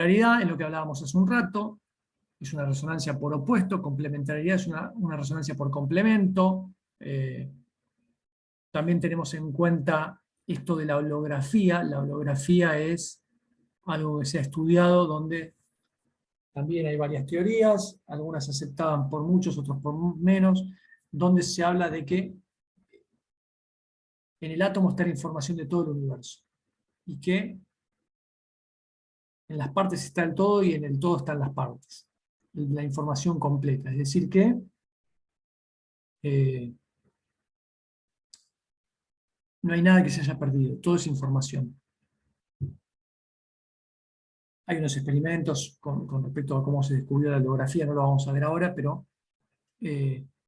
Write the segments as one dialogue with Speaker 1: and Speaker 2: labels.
Speaker 1: Complementariedad es lo que hablábamos hace un rato, es una resonancia por opuesto, complementariedad es una resonancia por complemento. También tenemos en cuenta esto de la holografía. La holografía es algo que se ha estudiado donde también hay varias teorías, algunas aceptadas por muchos, otros por menos, donde se habla de que en el átomo está la información de todo el universo y que en las partes está el todo y en el todo están las partes. La información completa. Es decir que no hay nada que se haya perdido, todo es información. Hay unos experimentos con respecto a cómo se descubrió la holografía, no lo vamos a ver ahora, pero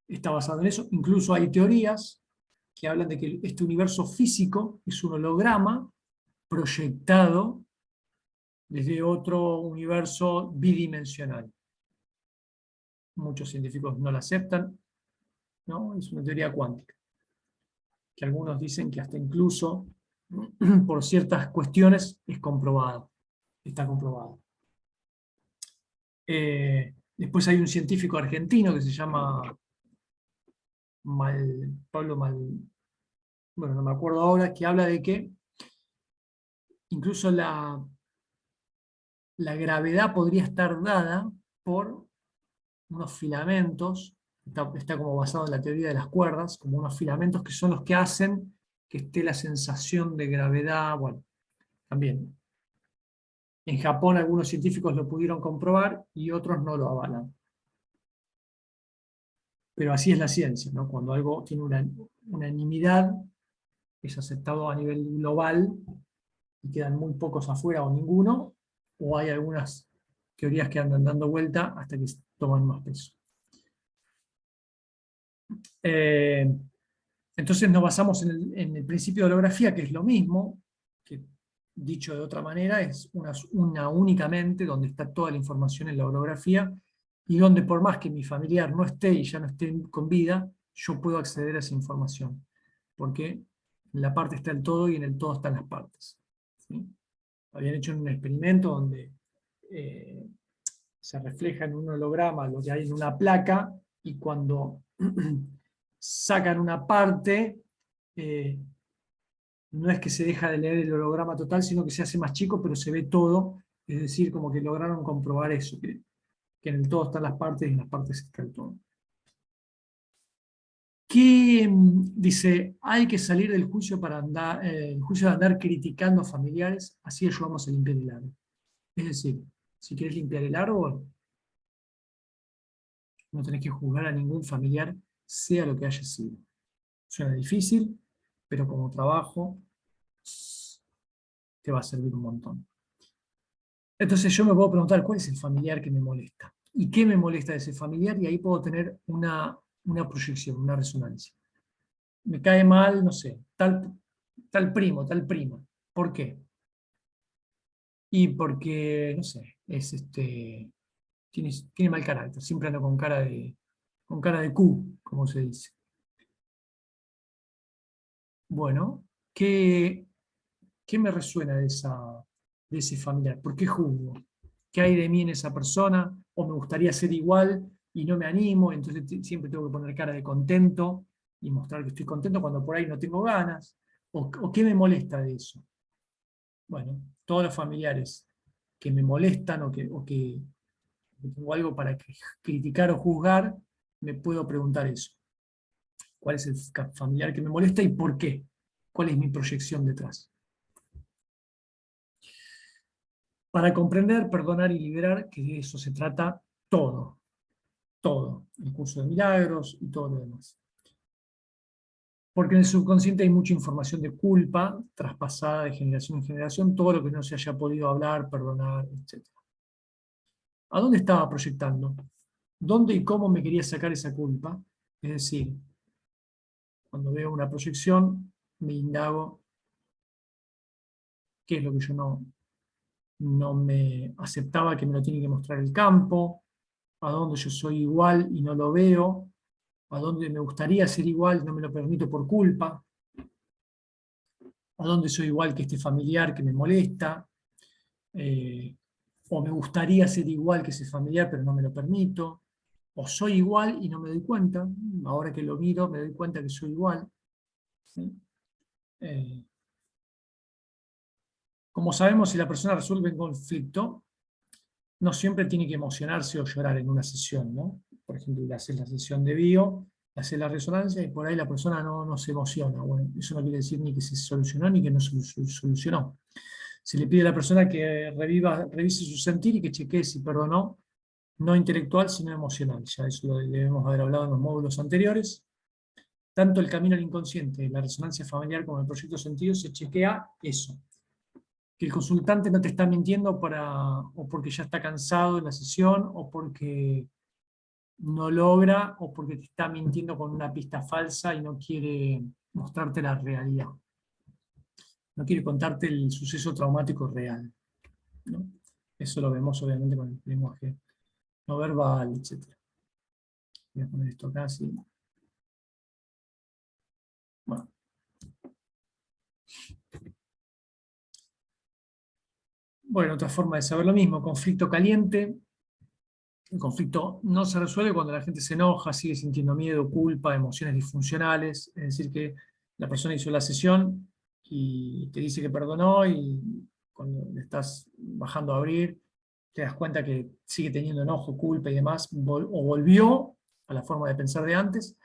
Speaker 1: está basado en eso. Incluso hay teorías que hablan de que este universo físico es un holograma proyectado desde otro universo bidimensional. Muchos científicos no la aceptan, ¿no? Es una teoría cuántica, que algunos dicen que hasta incluso por ciertas cuestiones es comprobado, está comprobado. Después hay un científico argentino que se llama Pablo bueno, no me acuerdo ahora, que habla de que incluso la gravedad podría estar dada por unos filamentos, está como basado en la teoría de las cuerdas, como unos filamentos que son los que hacen que esté la sensación de gravedad. Bueno, también en Japón algunos científicos lo pudieron comprobar y otros no lo avalan. Pero así es la ciencia, ¿no? Cuando algo tiene una unanimidad, es aceptado a nivel global y quedan muy pocos afuera o ninguno, o hay algunas teorías que andan dando vuelta hasta que toman más peso. Entonces nos basamos en el principio de holografía, que es lo mismo, que dicho de otra manera, es una únicamente, donde está toda la información en la holografía, y donde por más que mi familiar no esté y ya no esté con vida, yo puedo acceder a esa información, porque en la parte está el todo y en el todo están las partes. ¿Sí? Habían hecho un experimento donde se refleja en un holograma lo que hay en una placa, y cuando sacan una parte, no es que se deja de leer el holograma total, sino que se hace más chico, pero se ve todo. Es decir, como que lograron comprobar eso, que en el todo están las partes y en las partes está el todo. ¿Qué dice? Hay que salir del juicio el juicio de andar criticando a familiares, así ayudamos a limpiar el árbol. Es decir, si querés limpiar el árbol, no tenés que juzgar a ningún familiar, sea lo que haya sido. Suena difícil, pero como trabajo te va a servir un montón. Entonces yo me puedo preguntar, ¿cuál es el familiar que me molesta? ¿Y qué me molesta de ese familiar? Y ahí puedo tener una proyección, una resonancia. Me cae mal, no sé, tal primo, tal prima. ¿Por qué? Y porque, no sé, tiene mal carácter, siempre ando con cara de Q, como se dice. Bueno, ¿qué me resuena de ese familiar? ¿Por qué juzgo? ¿Qué hay de mí en esa persona? ¿O me gustaría ser igual y no me animo? Entonces siempre tengo que poner cara de contento y mostrar que estoy contento cuando por ahí no tengo ganas. ¿O qué me molesta de eso? Bueno, todos los familiares que me molestan o que tengo algo para criticar o juzgar, me puedo preguntar eso. ¿Cuál es el familiar que me molesta y por qué? ¿Cuál es mi proyección detrás? Para comprender, perdonar y liberar, que de eso se trata todo, todo, el curso de milagros y todo lo demás. Porque en el subconsciente hay mucha información de culpa traspasada de generación en generación, todo lo que no se haya podido hablar, perdonar, etc. ¿A dónde estaba proyectando? ¿Dónde y cómo me quería sacar esa culpa? Es decir, cuando veo una proyección, me indago qué es lo que yo no me aceptaba, que me lo tiene que mostrar el campo, a dónde yo soy igual y no lo veo, a dónde me gustaría ser igual, no me lo permito por culpa, a dónde soy igual que este familiar que me molesta, o me gustaría ser igual que ese familiar, pero no me lo permito, o soy igual y no me doy cuenta, ahora que lo miro me doy cuenta que soy igual. ¿Sí? Eh, como sabemos, si la persona resuelve un conflicto, no siempre tiene que emocionarse o llorar en una sesión, ¿no? Por ejemplo, le haces la sesión de bio, le haces la resonancia y por ahí la persona no se emociona. Bueno, eso no quiere decir ni que se solucionó ni que no se solucionó. Se le pide a la persona que revise su sentir y que chequee si perdonó, no intelectual, sino emocional. Ya eso lo debemos haber hablado en los módulos anteriores. Tanto el camino al inconsciente, la resonancia familiar como el proyecto sentido, se chequea eso. Que el consultante no te está mintiendo o porque ya está cansado en la sesión, o porque no logra, o porque te está mintiendo con una pista falsa y no quiere mostrarte la realidad. No quiere contarte el suceso traumático real, ¿no? Eso lo vemos obviamente con el lenguaje no verbal, etc. Voy a poner esto acá, sí. Bueno. Bueno, otra forma de saber lo mismo, conflicto caliente. El conflicto no se resuelve cuando la gente se enoja, sigue sintiendo miedo, culpa, emociones disfuncionales. Es decir, que la persona hizo la sesión y te dice que perdonó y cuando le estás bajando a abrir, te das cuenta que sigue teniendo enojo, culpa y demás, o volvió a la forma de pensar de antes,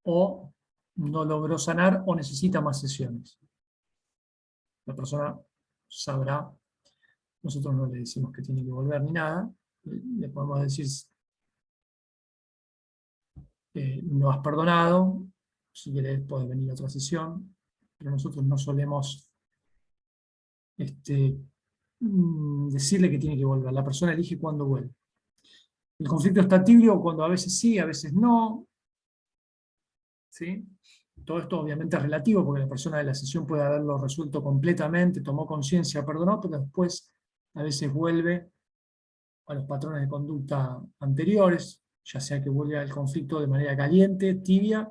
Speaker 1: o no logró sanar o necesita más sesiones. La persona sabrá, nosotros no le decimos que tiene que volver ni nada, le podemos decir no has perdonado, si querés podés venir a otra sesión, pero nosotros no solemos decirle que tiene que volver, la persona elige cuándo vuelve. El conflicto está tibio cuando a veces sí, a veces no, ¿sí? Todo esto obviamente es relativo porque la persona de la sesión puede haberlo resuelto completamente, tomó conciencia, perdonó, pero después a veces vuelve a los patrones de conducta anteriores, ya sea que vuelve al conflicto de manera caliente, tibia,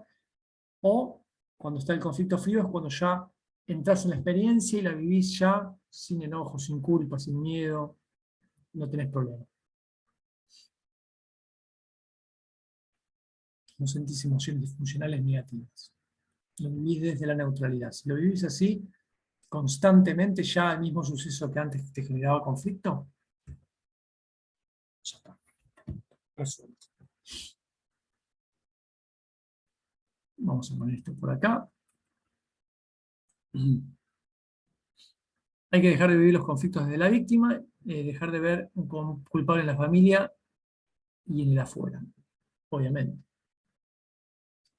Speaker 1: o cuando está el conflicto frío es cuando ya entras en la experiencia y la vivís ya sin enojo, sin culpa, sin miedo, no tenés problema. No sentís emociones disfuncionales negativas. Lo vivís desde la neutralidad. Si lo vivís así, constantemente, ya el mismo suceso que antes te generaba conflicto, ya está, resuelto. Vamos a poner esto por acá. Hay que dejar de vivir los conflictos desde la víctima, dejar de ver un culpable en la familia y en el afuera, obviamente,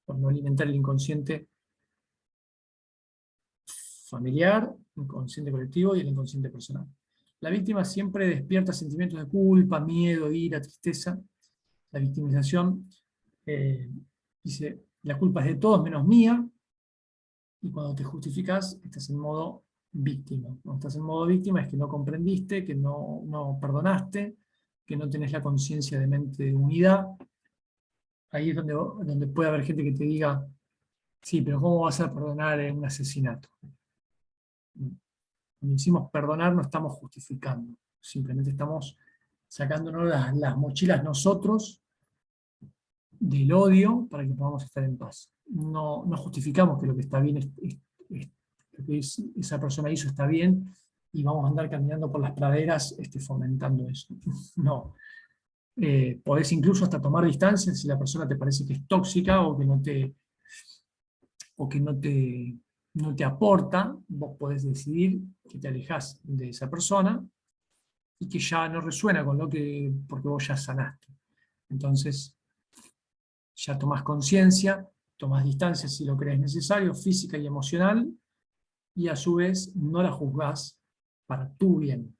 Speaker 1: por no alimentar el inconsciente familiar, inconsciente colectivo y el inconsciente personal. La víctima siempre despierta sentimientos de culpa, miedo, ira, tristeza. La victimización dice, la culpa es de todos menos mía, y cuando te justificas, estás en modo víctima. Cuando estás en modo víctima es que no comprendiste, que no perdonaste, que no tenés la conciencia de mente de unidad. Ahí es donde puede haber gente que te diga, sí, pero ¿cómo vas a perdonar un asesinato? Cuando decimos perdonar no estamos justificando, simplemente estamos sacándonos las mochilas nosotros del odio para que podamos estar en paz. No justificamos que lo que está bien lo que esa persona hizo está bien y vamos a andar caminando por las praderas fomentando eso. No. Podés incluso hasta tomar distancia si la persona te parece que es tóxica o que no te aporta, vos podés decidir que te alejás de esa persona y que ya no resuena con porque vos ya sanaste. Entonces, ya tomás conciencia, tomás distancia si lo crees necesario, física y emocional, y a su vez no la juzgás para tu bien.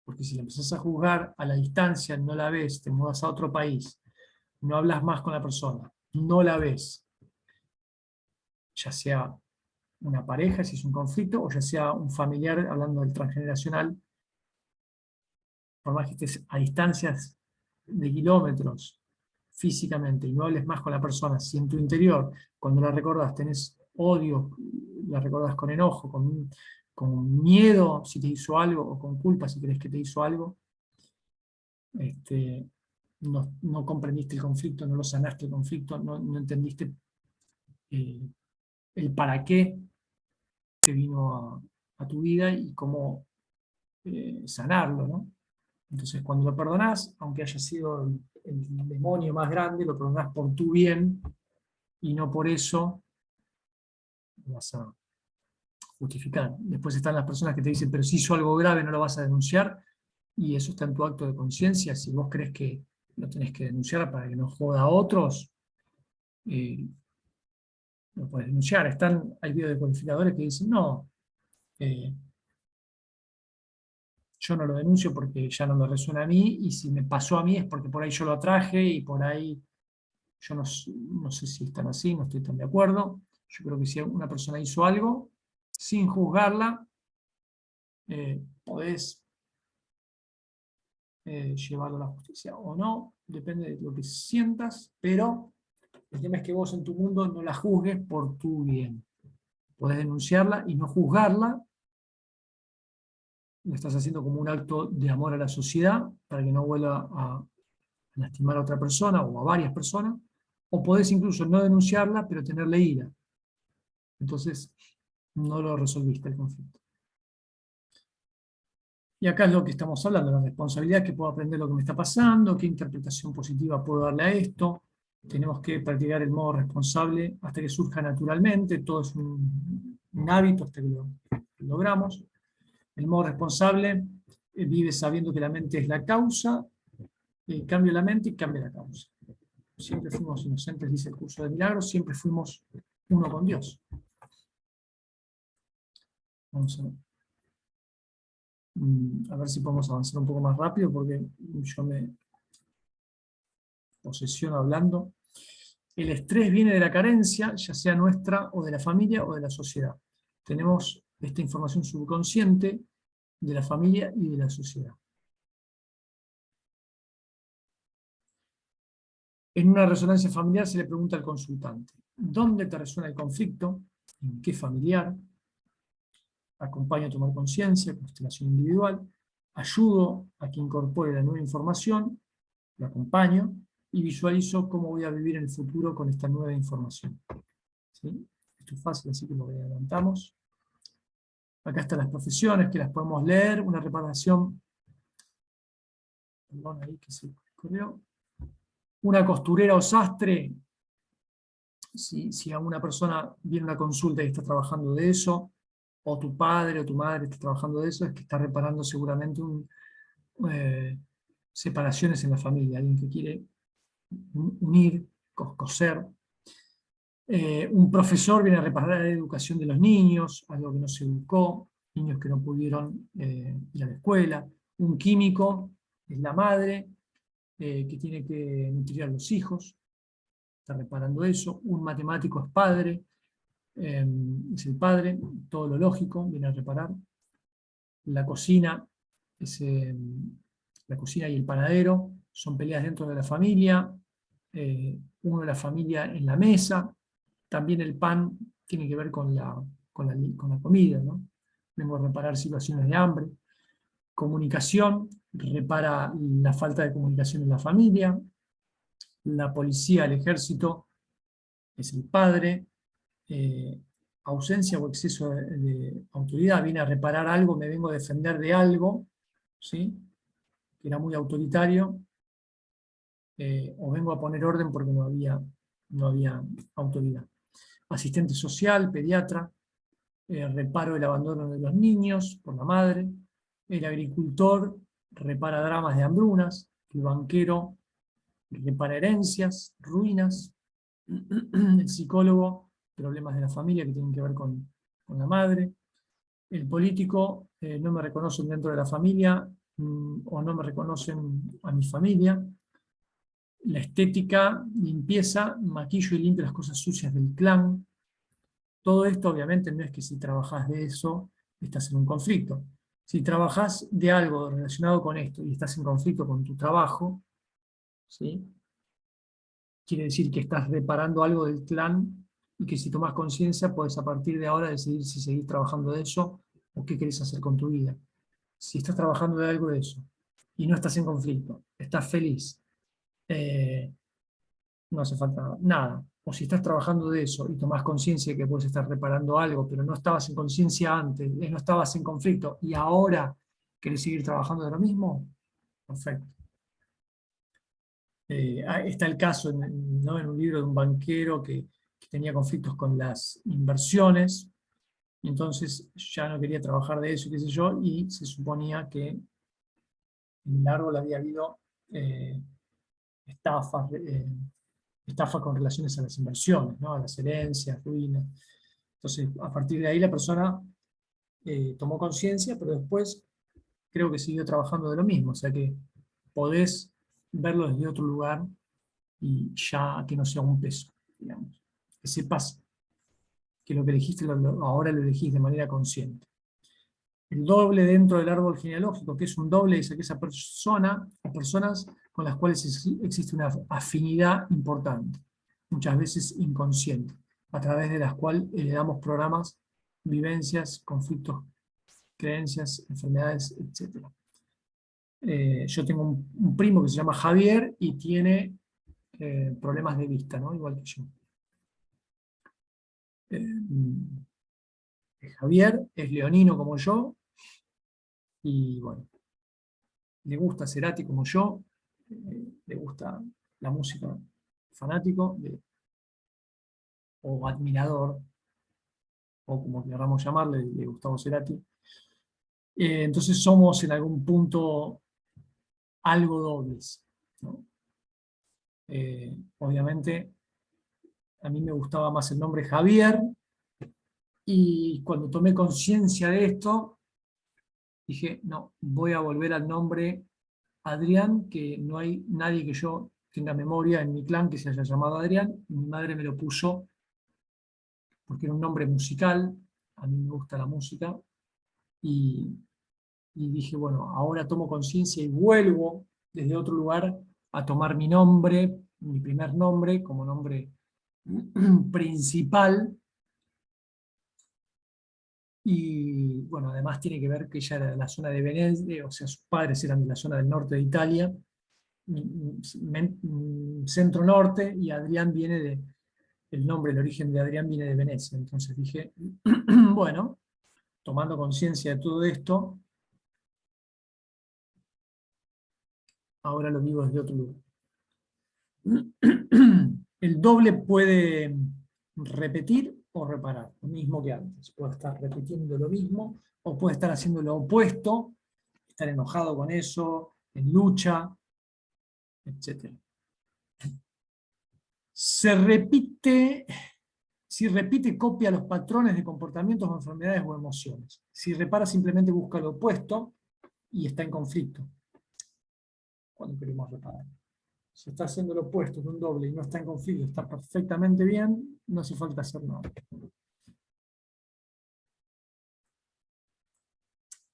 Speaker 1: Porque si la empezás a juzgar a la distancia, no la ves, te mudas a otro país, no hablas más con la persona, no la ves, ya sea una pareja, si es un conflicto, o ya sea un familiar, hablando del transgeneracional, por más que estés a distancias de kilómetros físicamente y no hables más con la persona, si en tu interior, cuando la recordás, tenés odio, la recordás con enojo, con miedo si te hizo algo, o con culpa si crees que te hizo algo, no comprendiste el conflicto, no lo sanaste el conflicto, no entendiste eh, el para qué te vino a tu vida y cómo sanarlo, ¿no? Entonces, cuando lo perdonás, aunque haya sido el demonio más grande, lo perdonás por tu bien y no por eso lo vas a justificar. Después están las personas que te dicen, pero si hizo algo grave no lo vas a denunciar, y eso está en tu acto de conciencia. Si vos crees que lo tenés que denunciar para que no joda a otros, eh, lo puedes denunciar. Hay biodecodificadores que dicen, no, eh, yo no lo denuncio porque ya no me resuena a mí, y si me pasó a mí es porque por ahí yo lo atraje y por ahí yo no sé si están así, no estoy tan de acuerdo. Yo creo que si una persona hizo algo, sin juzgarla, podés llevarlo a la justicia o no, depende de lo que sientas, pero el tema es que vos en tu mundo no la juzgues por tu bien. Podés denunciarla y no juzgarla, lo estás haciendo como un acto de amor a la sociedad para que no vuelva a lastimar a otra persona o a varias personas, o podés incluso no denunciarla, pero tenerle ira. Entonces, no lo resolviste el conflicto. Y acá es lo que estamos hablando, la responsabilidad, que puedo aprender lo que me está pasando, qué interpretación positiva puedo darle a esto. Tenemos que practicar el modo responsable hasta que surja naturalmente, todo es un hábito hasta que lo logramos. El modo responsable vive sabiendo que la mente es la causa, cambia la mente y cambia la causa. Siempre fuimos inocentes, dice el curso de milagros, siempre fuimos uno con Dios. Vamos a ver si podemos avanzar un poco más rápido, porque yo me posesiono hablando. El estrés viene de la carencia, ya sea nuestra o de la familia o de la sociedad. Tenemos esta información subconsciente de la familia y de la sociedad. En una resonancia familiar se le pregunta al consultante, ¿dónde te resuena el conflicto? ¿En qué familiar? Acompaño a tomar conciencia, constelación individual, ayudo a que incorpore la nueva información, lo acompaño y visualizo cómo voy a vivir en el futuro con esta nueva información. ¿Sí? Esto es fácil, así que lo adelantamos. Acá están las profesiones, que las podemos leer, una reparación, perdón, ahí que se corrió, una costurera o sastre, si a una persona viene una consulta y está trabajando de eso, o tu padre o tu madre está trabajando de eso, es que está reparando seguramente separaciones en la familia, alguien que quiere unir, coser. Un profesor viene a reparar la educación de los niños, algo que no se educó, niños que no pudieron ir a la escuela. Un químico es la madre que tiene que nutrir a los hijos, está reparando eso. Un matemático es padre, es el padre, todo lo lógico, viene a reparar. La cocina, es, la cocina y el panadero son peleas dentro de la familia, uno de la familia en la mesa. También el pan tiene que ver con la comida, ¿no? Vengo a reparar situaciones de hambre. Comunicación, repara la falta de comunicación en la familia. La policía, el ejército, es el padre. Ausencia o exceso de autoridad, viene a reparar algo, me vengo a defender de algo, ¿sí? Que era muy autoritario, o vengo a poner orden porque no había autoridad. Asistente social, pediatra, reparo el abandono de los niños por la madre. El agricultor repara dramas de hambrunas. El banquero repara herencias, ruinas. El psicólogo, problemas de la familia que tienen que ver con la madre. El político, no me reconocen dentro de la familia, o no me reconocen a mi familia. La estética, limpieza, maquillo y limpio las cosas sucias del clan. Todo esto obviamente no es que si trabajás de eso estás en un conflicto. Si trabajás de algo relacionado con esto y estás en conflicto con tu trabajo, ¿sí? Quiere decir que estás reparando algo del clan, y que si tomás conciencia puedes a partir de ahora decidir si seguís trabajando de eso o qué querés hacer con tu vida. Si estás trabajando de algo de eso y no estás en conflicto, estás feliz, eh, no hace falta nada. O si estás trabajando de eso y tomás conciencia de que puedes estar reparando algo, pero no estabas en conciencia antes, no estabas en conflicto y ahora querés seguir trabajando de lo mismo, perfecto. Está el caso ¿no? En un libro de un banquero que tenía conflictos con las inversiones, y entonces ya no quería trabajar de eso, qué sé yo, y se suponía que en el árbol había habido eh, estafas, estafa con relaciones a las inversiones, ¿no? A las herencias, ruinas. Entonces, a partir de ahí la persona tomó conciencia, pero después creo que siguió trabajando de lo mismo, o sea que podés verlo desde otro lugar y ya que no sea un peso, digamos. Que sepas que lo que elegiste ahora lo elegís de manera consciente. El doble dentro del árbol genealógico, que es un doble, es aquella persona o personas con las cuales existe una afinidad importante, muchas veces inconsciente, a través de las cuales heredamos programas, vivencias, conflictos, creencias, enfermedades, etc. Yo tengo un primo que se llama Javier y tiene problemas de vista, ¿no? Igual que yo. Javier es leonino como yo y bueno, le gusta Cerati como yo, le gusta la música, fanático o admirador, o como queramos llamarle, de Gustavo Cerati. Entonces somos en algún punto algo dobles, ¿no? Obviamente a mí me gustaba más el nombre Javier, y cuando tomé conciencia de esto, dije, no, voy a volver al nombre Adrián, que no hay nadie que yo tenga memoria en mi clan que se haya llamado Adrián. Mi madre me lo puso porque era un nombre musical, a mí me gusta la música, y, y dije, bueno, ahora tomo conciencia y vuelvo desde otro lugar a tomar mi nombre, mi primer nombre, como nombre principal. Y bueno, además tiene que ver que ella era de la zona de Venecia, o sea, sus padres eran de la zona del norte de Italia, centro norte, y Adrián viene el nombre, el origen de Adrián viene de Venecia. Entonces dije, bueno, tomando conciencia de todo esto, ahora lo vivo desde otro lugar. El doble puede repetir o reparar, lo mismo que antes. Puede estar repitiendo lo mismo o puede estar haciendo lo opuesto, estar enojado con eso, en lucha, etc. Se repite, si repite, copia los patrones de comportamientos o enfermedades o emociones. Si repara, simplemente busca lo opuesto y está en conflicto cuando queremos reparar. Si está haciendo lo opuesto de un doble y no está en conflicto, está perfectamente bien, no hace falta hacer nada.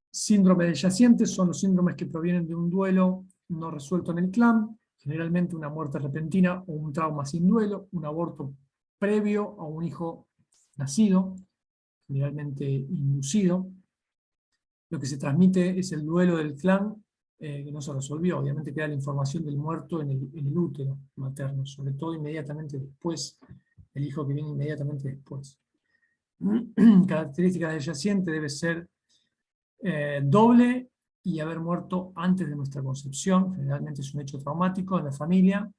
Speaker 1: Síndrome de yaciente son los síndromes que provienen de un duelo no resuelto en el clan, generalmente una muerte repentina o un trauma sin duelo, un aborto previo a un hijo nacido, generalmente inducido. Lo que se transmite es el duelo del clan que no se resolvió. Obviamente queda la información del muerto en el útero materno, sobre todo inmediatamente después, el hijo que viene inmediatamente después. Características del yaciente debe ser doble y haber muerto antes de nuestra concepción. Generalmente es un hecho traumático en la familia.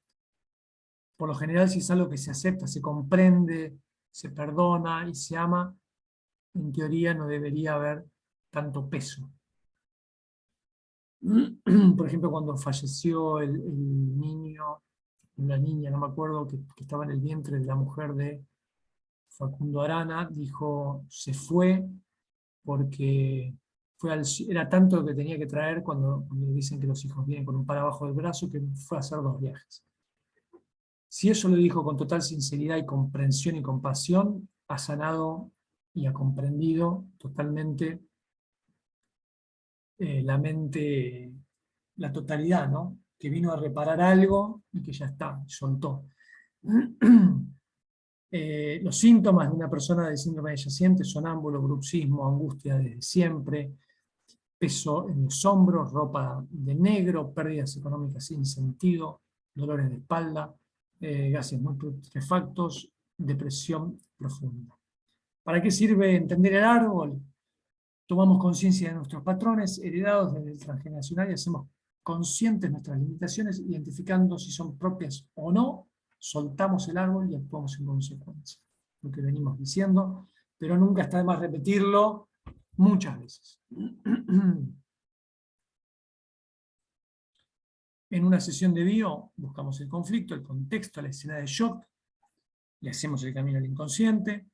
Speaker 1: Por lo general, si es algo que se acepta, se comprende, se perdona y se ama, en teoría no debería haber tanto peso. Por ejemplo, cuando falleció el niño, la niña, no me acuerdo, que estaba en el vientre de la mujer de Facundo Arana, dijo, se fue porque era tanto lo que tenía que traer cuando dicen que los hijos vienen con un par abajo del brazo, que fue a hacer 2 viajes. Si eso lo dijo con total sinceridad y comprensión y compasión, ha sanado y ha comprendido totalmente la mente, la totalidad, ¿no? Que vino a reparar algo y que ya está, soltó. Los síntomas de una persona de síndrome de yaciente: sonámbulo, bruxismo, angustia desde siempre, peso en los hombros, ropa de negro, pérdidas económicas sin sentido, dolores de espalda, gases muy putrefactos, depresión profunda. ¿Para qué sirve entender el árbol? Tomamos conciencia de nuestros patrones heredados desde el transgeneracional y hacemos conscientes nuestras limitaciones, identificando si son propias o no, soltamos el árbol y actuamos en consecuencia. Lo que venimos diciendo, pero nunca está de más repetirlo muchas veces. En una sesión de bio buscamos el conflicto, el contexto, la escena de shock y hacemos el camino al inconsciente.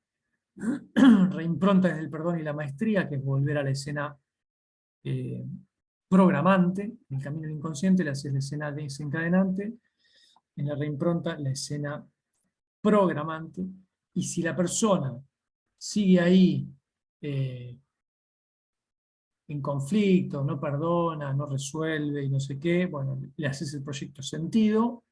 Speaker 1: Reimpronta desde el perdón y la maestría, que es volver a la escena programante. En el camino al inconsciente le haces la escena desencadenante, en la reimpronta la escena programante, y si la persona sigue ahí en conflicto, no perdona, no resuelve y no sé qué, bueno, le haces el proyecto sentido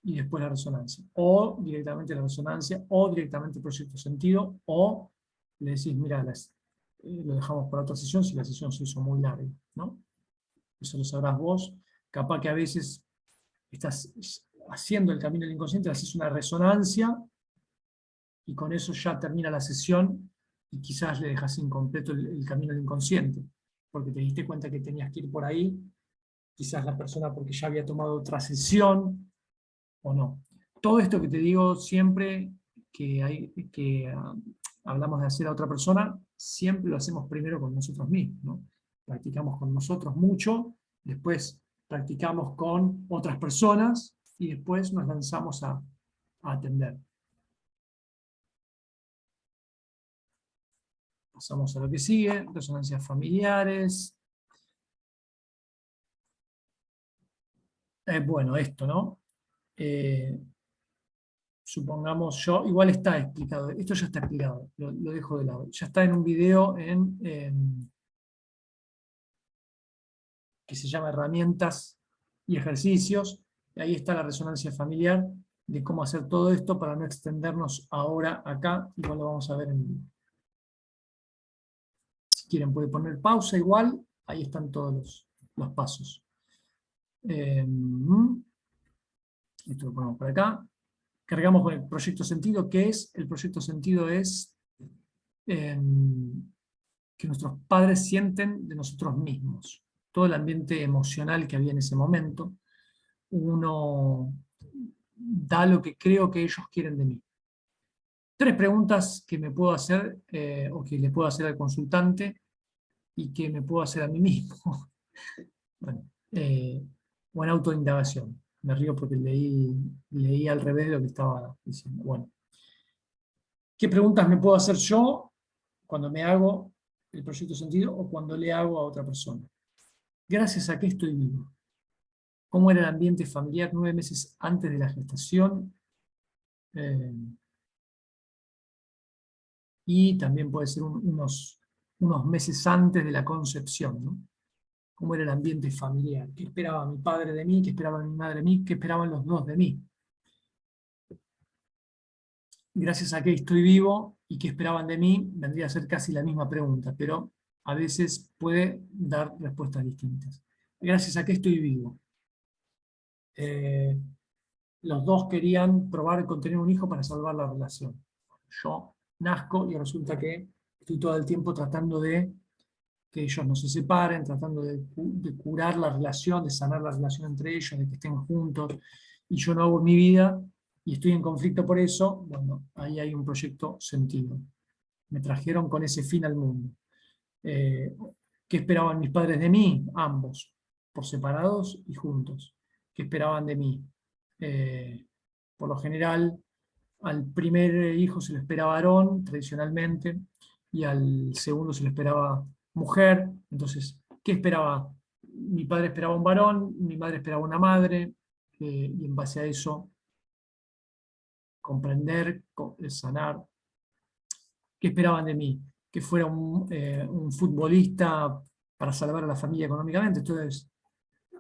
Speaker 1: y después la resonancia. O directamente la resonancia, o directamente el proyecto sentido, o le decís, mira, lo dejamos para otra sesión si la sesión se hizo muy larga, ¿no? Eso lo sabrás vos. Capaz que a veces estás haciendo el camino del inconsciente, haces una resonancia y con eso ya termina la sesión y quizás le dejas incompleto el camino del inconsciente, porque te diste cuenta que tenías que ir por ahí, quizás la persona porque ya había tomado otra sesión o no. Todo esto que te digo siempre que hablamos de hacer a otra persona, siempre lo hacemos primero con nosotros mismos, ¿no? Practicamos con nosotros mucho, después practicamos con otras personas y después nos lanzamos a atender. Pasamos a lo que sigue, resonancias familiares. Bueno, esto, ¿no? Supongamos yo, igual está explicado, esto ya está explicado, lo dejo de lado. Ya está en un video que se llama Herramientas y Ejercicios, y ahí está la resonancia familiar, de cómo hacer todo esto para no extendernos ahora acá, igual lo vamos a ver en vivo. Si quieren pueden poner pausa igual, ahí están todos los pasos. Esto lo ponemos por acá. Cargamos con el proyecto sentido. ¿Qué es? El proyecto sentido es que nuestros padres sienten de nosotros mismos. Todo el ambiente emocional que había en ese momento. Uno da lo que creo que ellos quieren de mí. 3 preguntas que me puedo hacer o que le puedo hacer al consultante y que me puedo hacer a mí mismo. Bueno, o en autoindagación. Me río porque leí al revés de lo que estaba diciendo. Bueno, ¿qué preguntas me puedo hacer yo cuando me hago el proyecto sentido o cuando le hago a otra persona? ¿Gracias a qué estoy vivo? ¿Cómo era el ambiente familiar 9 meses antes de la gestación? Y también puede ser unos meses antes de la concepción, ¿no? ¿Cómo era el ambiente familiar? ¿Qué esperaba mi padre de mí? ¿Qué esperaba mi madre de mí? ¿Qué esperaban los dos de mí? Gracias a qué estoy vivo y qué esperaban de mí, vendría a ser casi la misma pregunta, pero a veces puede dar respuestas distintas. Gracias a qué estoy vivo. Los dos querían probar con tener un hijo para salvar la relación. Yo nazco y resulta que estoy todo el tiempo tratando de que ellos no se separen, tratando de curar la relación, de sanar la relación entre ellos, de que estén juntos, y yo no hago mi vida y estoy en conflicto por eso. Bueno, ahí hay un proyecto sentido. Me trajeron con ese fin al mundo. ¿Qué esperaban mis padres de mí? Ambos, por separados y juntos. ¿Qué esperaban de mí? Por lo general, al primer hijo se le esperaba varón, tradicionalmente, y al segundo se le esperaba mujer. Entonces, ¿qué esperaba? Mi padre esperaba un varón, mi madre esperaba una madre, y en base a eso, comprender, sanar. ¿Qué esperaban de mí? Que fuera un futbolista para salvar a la familia económicamente. Entonces,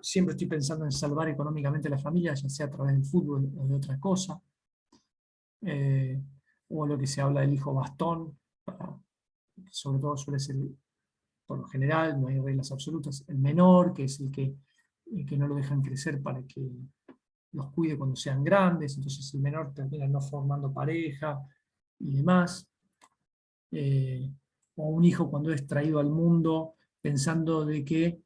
Speaker 1: siempre estoy pensando en salvar económicamente a la familia, ya sea a través del fútbol o de otra cosa. O lo que se habla del hijo bastón, sobre todo suele ser por lo general, no hay reglas absolutas. El menor, que es el que no lo dejan crecer para que los cuide cuando sean grandes, entonces el menor termina no formando pareja y demás. O un hijo cuando es traído al mundo pensando de que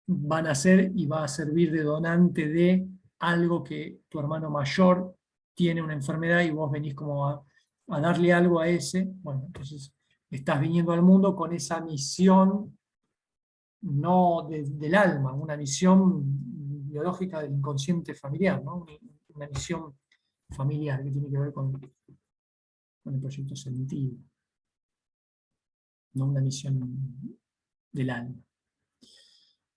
Speaker 1: van a ser y va a servir de donante de algo que tu hermano mayor tiene una enfermedad y vos venís como a darle algo a ese. Bueno, entonces estás viniendo al mundo con esa misión, no del alma, una misión biológica del inconsciente familiar, ¿no? Una misión familiar que tiene que ver con el proyecto sentido, no una misión del alma.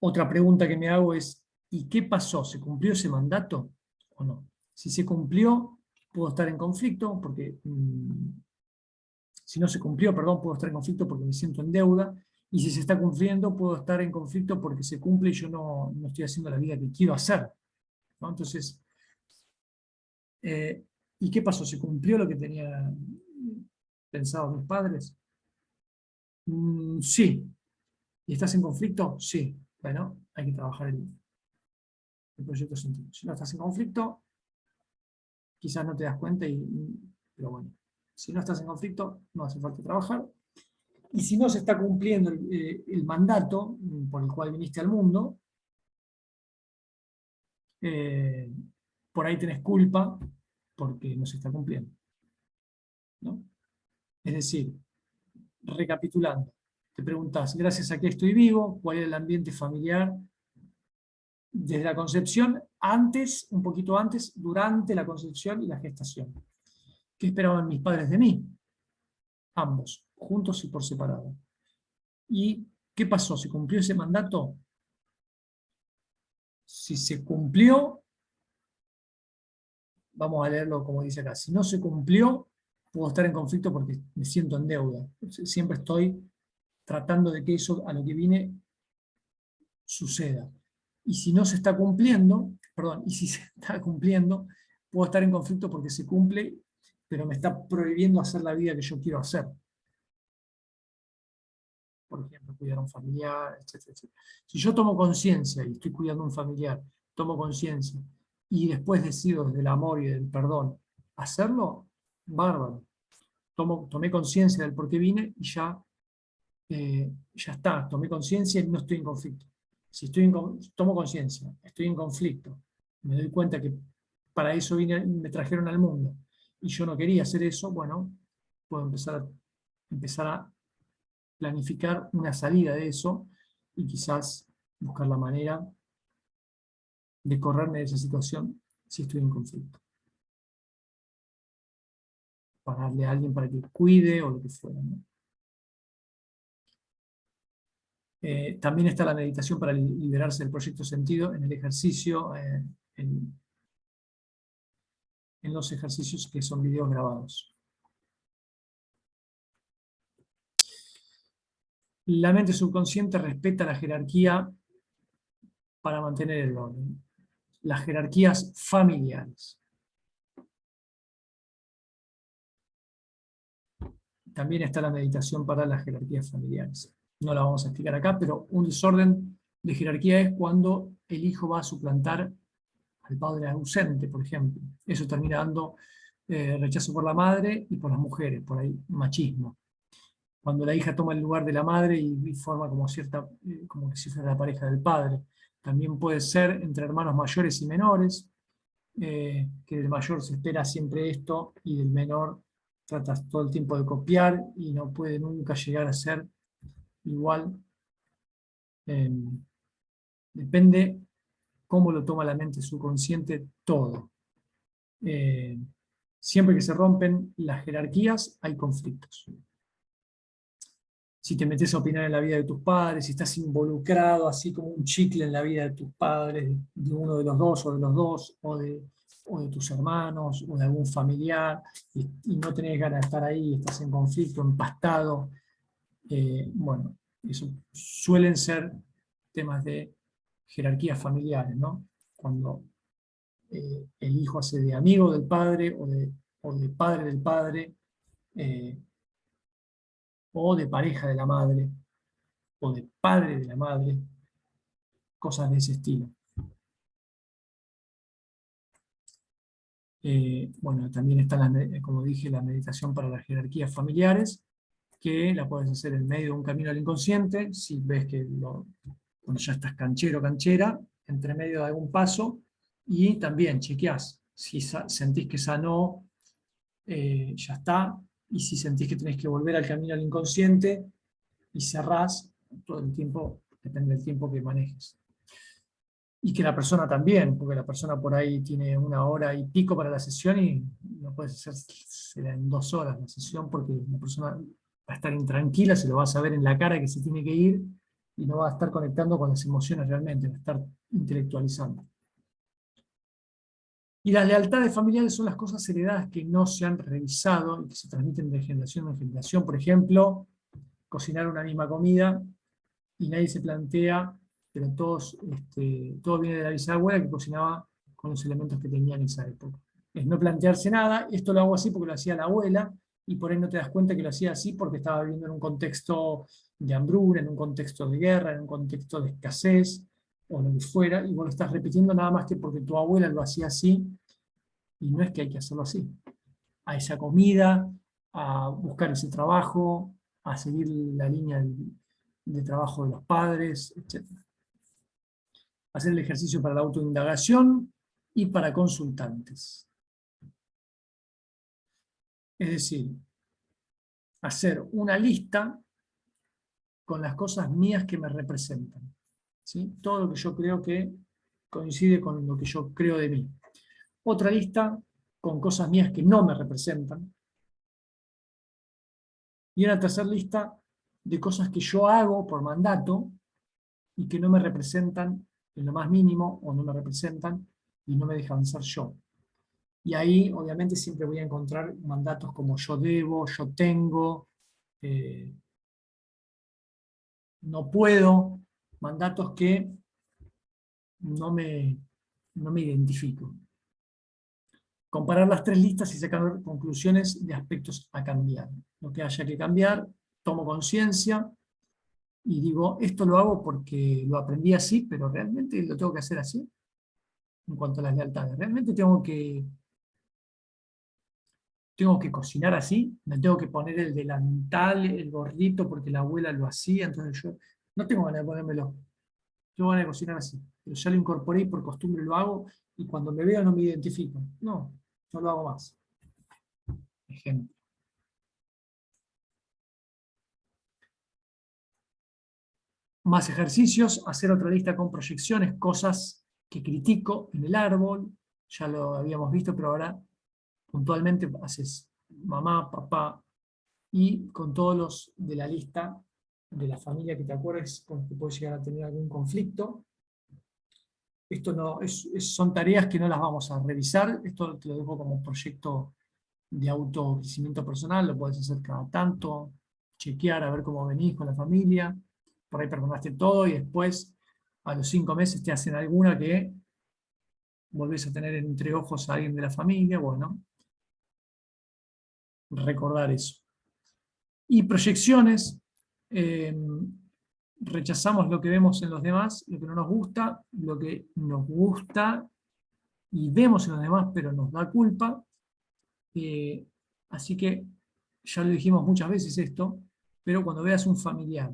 Speaker 1: Otra pregunta que me hago es, ¿y qué pasó? ¿Se cumplió ese mandato o no? Si se cumplió, puedo estar en conflicto, porque si no se cumplió, perdón, puedo estar en conflicto porque me siento en deuda, y si se está cumpliendo, puedo estar en conflicto porque se cumple y yo no estoy haciendo la vida que quiero hacer, ¿no? Entonces, ¿y qué pasó? ¿Se cumplió lo que tenía pensado mis padres? Sí. ¿Y estás en conflicto? Sí. Bueno, hay que trabajar el proyecto sentido. Si no estás en conflicto, quizás no te das cuenta, pero bueno, si no estás en conflicto, no hace falta trabajar. Y si no se está cumpliendo el mandato por el cual viniste al mundo, eh, por ahí tenés culpa porque no se está cumpliendo, ¿no? Es decir, recapitulando, te preguntás, ¿gracias a qué estoy vivo? ¿Cuál es el ambiente familiar? Desde la concepción, antes, un poquito antes, durante la concepción y la gestación. ¿Qué esperaban mis padres de mí? Ambos, juntos y por separado. ¿Y qué pasó? ¿Se cumplió ese mandato? Si se cumplió, vamos a leerlo como dice acá. Si no se cumplió, puedo estar en conflicto porque me siento en deuda. Siempre estoy tratando de que eso a lo que vine suceda. Y si no se está cumpliendo, perdón, y si se está cumpliendo, puedo estar en conflicto porque se cumple, pero me está prohibiendo hacer la vida que yo quiero hacer. Por ejemplo, cuidar a un familiar, etcétera, etcétera. Si yo tomo conciencia y estoy cuidando a un familiar, tomo conciencia y después decido desde el amor y del perdón hacerlo, bárbaro. Tomé conciencia del por qué vine y ya está, tomé conciencia y no estoy en conflicto. Si tomo conciencia, estoy en conflicto, me doy cuenta que para eso me trajeron al mundo y yo no quería hacer eso, bueno, puedo empezar a planificar una salida de eso y quizás buscar la manera de correrme de esa situación si estoy en conflicto. Pagarle a alguien para que cuide o lo que fuera, ¿no? También está la meditación para liberarse del proyecto sentido en el ejercicio, en los ejercicios que son videos grabados. La mente subconsciente respeta la jerarquía para mantener el orden. Las jerarquías familiares. También está la meditación para las jerarquías familiares. No la vamos a explicar acá, pero un desorden de jerarquía es cuando el hijo va a suplantar al padre ausente, por ejemplo. Eso termina dando rechazo por la madre y por las mujeres, por ahí machismo. Cuando la hija toma el lugar de la madre y forma como cierta, como que si fuera la pareja del padre. También puede ser entre hermanos mayores y menores, que del mayor se espera siempre esto y del menor tratas todo el tiempo de copiar y no puede nunca llegar a ser igual. Eh, Depende cómo lo toma la mente subconsciente todo. Eh, Siempre que se rompen las jerarquías hay conflictos. Si te metes a opinar en la vida de tus padres, si estás involucrado así como un chicle en la vida de tus padres, de uno de los dos o de los dos, o de tus hermanos, o de algún familiar, y no tenés ganas de estar ahí, estás en conflicto, empastado, bueno, eso suelen ser temas de jerarquías familiares, ¿no? Cuando el hijo hace de amigo del padre o de padre del padre, o de pareja de la madre, o de padre de la madre, cosas de ese estilo. Bueno, también está, como dije, la meditación para las jerarquías familiares, que la puedes hacer en medio de un camino al inconsciente, si ves que cuando ya estás canchero o canchera, entre medio de algún paso, y también chequeás si sentís que sanó, ya está, y si sentís que tenés que volver al camino al inconsciente, y cerrás todo el tiempo, depende del tiempo que manejes. Y que la persona también, porque la persona por ahí tiene 1 hora y pico para la sesión y no puedes hacer será en 2 horas la sesión porque la persona va a estar intranquila, se lo vas a ver en la cara que se tiene que ir y no va a estar conectando con las emociones realmente, va a estar intelectualizando. Y las lealtades familiares son las cosas heredadas que no se han revisado y que se transmiten de generación en generación. Por ejemplo, cocinar una misma comida y nadie se plantea, pero todo viene de la bisabuela que cocinaba con los elementos que tenía en esa época. Es no plantearse nada, esto lo hago así porque lo hacía la abuela, y por ahí no te das cuenta que lo hacía así porque estaba viviendo en un contexto de hambruna, en un contexto de guerra, en un contexto de escasez, o lo que fuera, y vos lo estás repitiendo nada más que porque tu abuela lo hacía así, y no es que hay que hacerlo así. A esa comida, a buscar ese trabajo, a seguir la línea de trabajo de los padres, etc. Hacer el ejercicio para la autoindagación y para consultantes. Es decir, hacer una lista con las cosas mías que me representan. ¿Sí? Todo lo que yo creo que coincide con lo que yo creo de mí. Otra lista con cosas mías que no me representan. Y una tercera lista de cosas que yo hago por mandato y que no me representan en lo más mínimo o no me representan y no me dejan ser yo. Y ahí, obviamente, siempre voy a encontrar mandatos como yo debo, yo tengo, eh, no puedo, mandatos que no me, no me identifico. Comparar las 3 listas y sacar conclusiones de aspectos a cambiar. Lo que haya que cambiar, tomo conciencia y digo, esto lo hago porque lo aprendí así, pero realmente lo tengo que hacer así. En cuanto a las lealtades, realmente tengo que cocinar así, me tengo que poner el delantal, el gorrito, porque la abuela lo hacía, entonces yo no tengo ganas de ponérmelo, tengo ganas de cocinar así, pero ya lo incorporé y por costumbre lo hago, y cuando me veo no me identifico. No, no lo hago más. Ejemplo. Más ejercicios, hacer otra lista con proyecciones, cosas que critico en el árbol, ya lo habíamos visto, pero ahora puntualmente haces mamá, papá, y con todos los de la lista de la familia que te acuerdes con los que puedes llegar a tener algún conflicto. Esto no, son tareas que no las vamos a revisar, esto te lo dejo como proyecto de autocrecimiento personal, lo puedes hacer cada tanto, chequear a ver cómo venís con la familia, por ahí perdonaste todo y después a los 5 meses te hacen alguna que volvés a tener entre ojos a alguien de la familia, bueno, recordar eso. Y proyecciones, eh, rechazamos lo que vemos en los demás, lo que no nos gusta, lo que nos gusta y vemos en los demás, pero nos da culpa. Así que ya lo dijimos muchas veces esto, pero cuando veas un familiar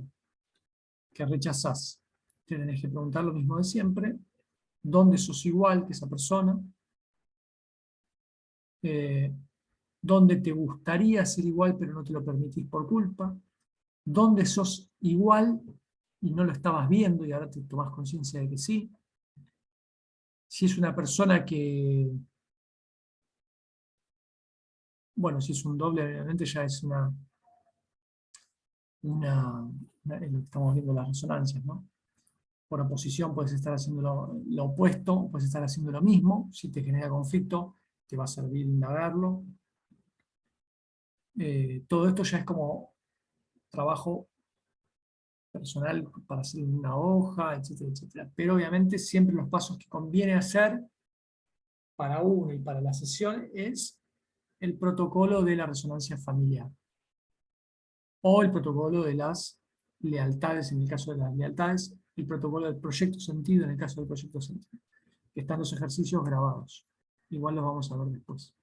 Speaker 1: que rechazás, te tenés que preguntar lo mismo de siempre: ¿dónde sos igual que esa persona? ¿Dónde te gustaría ser igual pero no te lo permitís por culpa? ¿Dónde sos igual y no lo estabas viendo y ahora te tomás conciencia de que sí? Si es una persona que, bueno, si es un doble, obviamente ya es estamos viendo las resonancias, ¿no? Por oposición puedes estar haciendo lo opuesto, puedes estar haciendo lo mismo. Si te genera conflicto, te va a servir indagarlo. Todo esto ya es como trabajo personal para hacer una hoja, etcétera, etcétera. Pero obviamente siempre los pasos que conviene hacer para uno y para la sesión es el protocolo de la resonancia familiar. o el protocolo de las lealtades, en el caso de las lealtades, el protocolo del proyecto sentido, en el caso del proyecto sentido, que están los ejercicios grabados. Igual los vamos a ver después.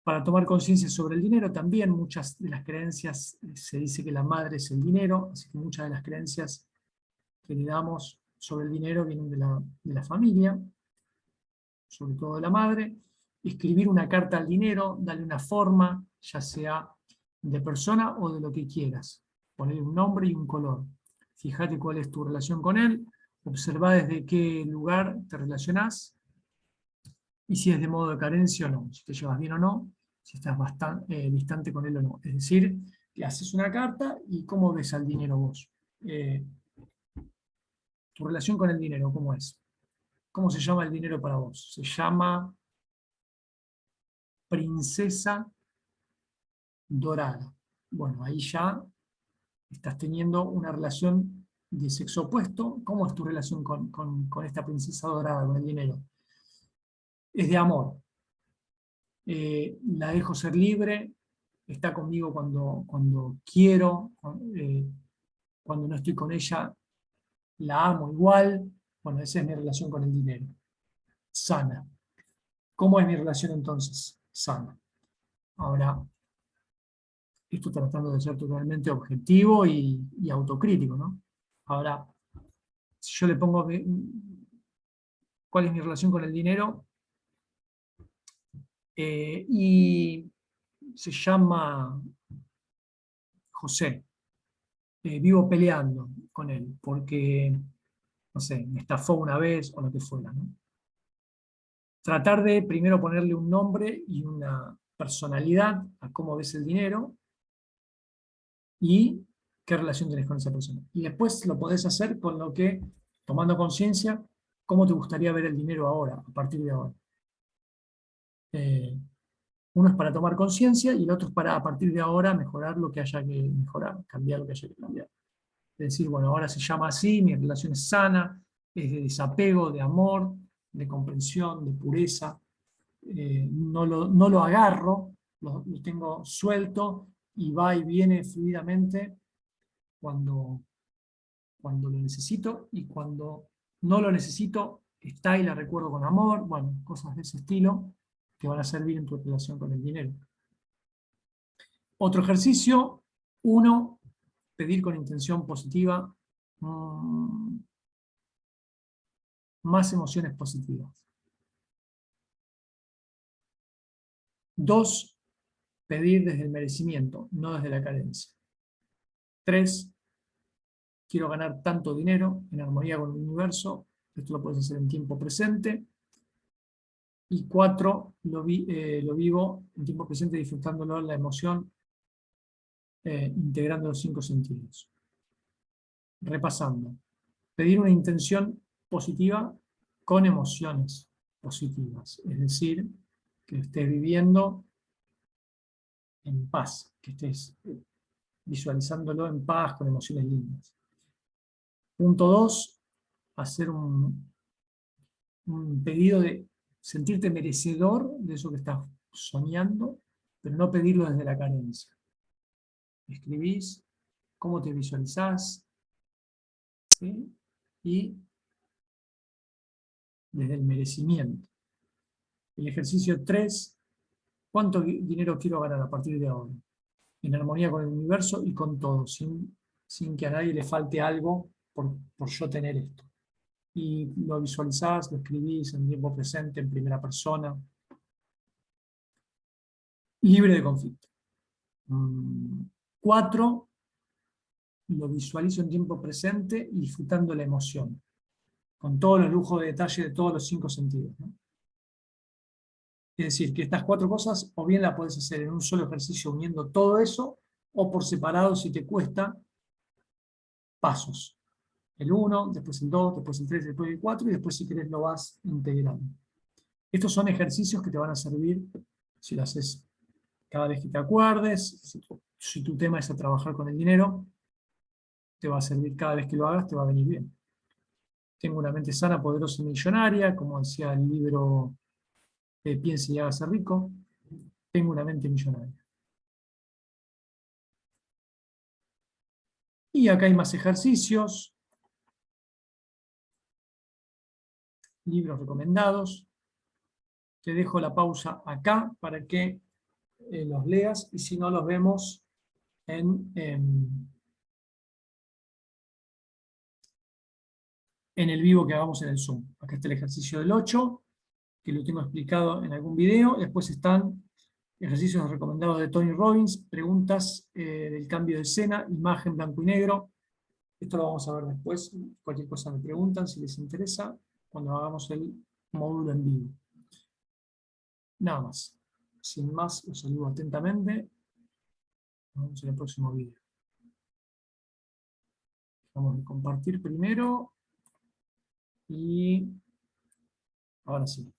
Speaker 1: Para tomar conciencia sobre el dinero, también muchas de las creencias, se dice que la madre es el dinero, así que muchas de las creencias que le damos sobre el dinero vienen de la familia, sobre todo de la madre. Escribir una carta al dinero, darle una forma, ya sea de persona o de lo que quieras. Ponerle un nombre y un color. Fíjate cuál es tu relación con él, observa desde qué lugar te relacionás y si es de modo de carencia o no, si te llevas bien o no, si estás bastante distante con él o no. Es decir, le haces una carta y cómo ves al dinero vos. Tu relación con el dinero, ¿cómo es? ¿Cómo se llama el dinero para vos? Se llama princesa dorada. Bueno, ahí ya estás teniendo una relación de sexo opuesto. ¿Cómo es tu relación con esta princesa dorada, con el dinero? Es de amor. La dejo ser libre, está conmigo cuando quiero, cuando no estoy con ella, la amo igual. Bueno, esa es mi relación con el dinero. Sana. ¿Cómo es mi relación entonces? Sana. Ahora, esto tratando de ser totalmente objetivo y autocrítico, ¿no? Ahora, si yo le pongo cuál es mi relación con el dinero, y se llama José. Vivo peleando con él porque, no sé, me estafó una vez o lo que fuera, ¿no? Tratar de primero ponerle un nombre y una personalidad a cómo ves el dinero y qué relación tenés con esa persona. Y después lo podés hacer con lo que, tomando conciencia, cómo te gustaría ver el dinero ahora, a partir de ahora. Uno es para tomar conciencia y el otro es para, a partir de ahora, mejorar lo que haya que mejorar, cambiar lo que haya que cambiar. Es decir, bueno, ahora se llama así, mi relación es sana, es de desapego, de amor, de comprensión, de pureza. No lo agarro, lo tengo suelto y va y viene fluidamente cuando, cuando lo necesito y cuando no lo necesito, está y la recuerdo con amor. Bueno, cosas de ese estilo que van a servir en tu relación con el dinero. Otro ejercicio, uno, pedir con intención positiva más emociones positivas. Dos, pedir desde el merecimiento, no desde la carencia. Tres, quiero ganar tanto dinero en armonía con el universo. Esto lo puedes hacer en tiempo presente. Y cuatro, lo vivo en tiempo presente disfrutándolo la emoción, integrando los 5 sentidos. Repasando, pedir una intención positiva con emociones positivas, es decir, que estés viviendo en paz, que estés visualizándolo en paz, con emociones lindas. Punto 2, hacer un pedido de sentirte merecedor de eso que estás soñando, pero no pedirlo desde la carencia. Escribís cómo te visualizás, ¿sí? Y desde el merecimiento. El ejercicio 3, ¿cuánto dinero quiero ganar a partir de ahora? En armonía con el universo y con todo, sin que a nadie le falte algo por yo tener esto. Y lo visualizás, lo escribís en tiempo presente, en primera persona, libre de conflicto. 4, lo visualizo en tiempo presente y disfrutando la emoción, con todos los lujos de detalle de todos los 5 sentidos, ¿no? Es decir, que estas 4 cosas o bien las puedes hacer en un solo ejercicio uniendo todo eso, o por separado si te cuesta, pasos. El 1, después el 2, después el 3, después el 4 y después si querés lo vas integrando. Estos son ejercicios que te van a servir si lo haces cada vez que te acuerdes, si tu tema es a trabajar con el dinero, te va a servir cada vez que lo hagas, te va a venir bien. Tengo una mente sana, poderosa y millonaria, como decía el libro Piense y hágase rico. Tengo una mente millonaria. Y acá hay más ejercicios, libros recomendados. Te dejo la pausa acá para que los leas y si no los vemos en el vivo que hagamos en el Zoom. Acá está el ejercicio del 8, que lo tengo explicado en algún video. Después están ejercicios recomendados de Tony Robbins, preguntas del cambio de escena, imagen blanco y negro. Esto lo vamos a ver después. Cualquier cosa me preguntan si les interesa cuando hagamos el módulo en vivo. Nada más. Sin más, los saludo atentamente. Nos vemos en el próximo video. Vamos a compartir primero. Y ahora sí.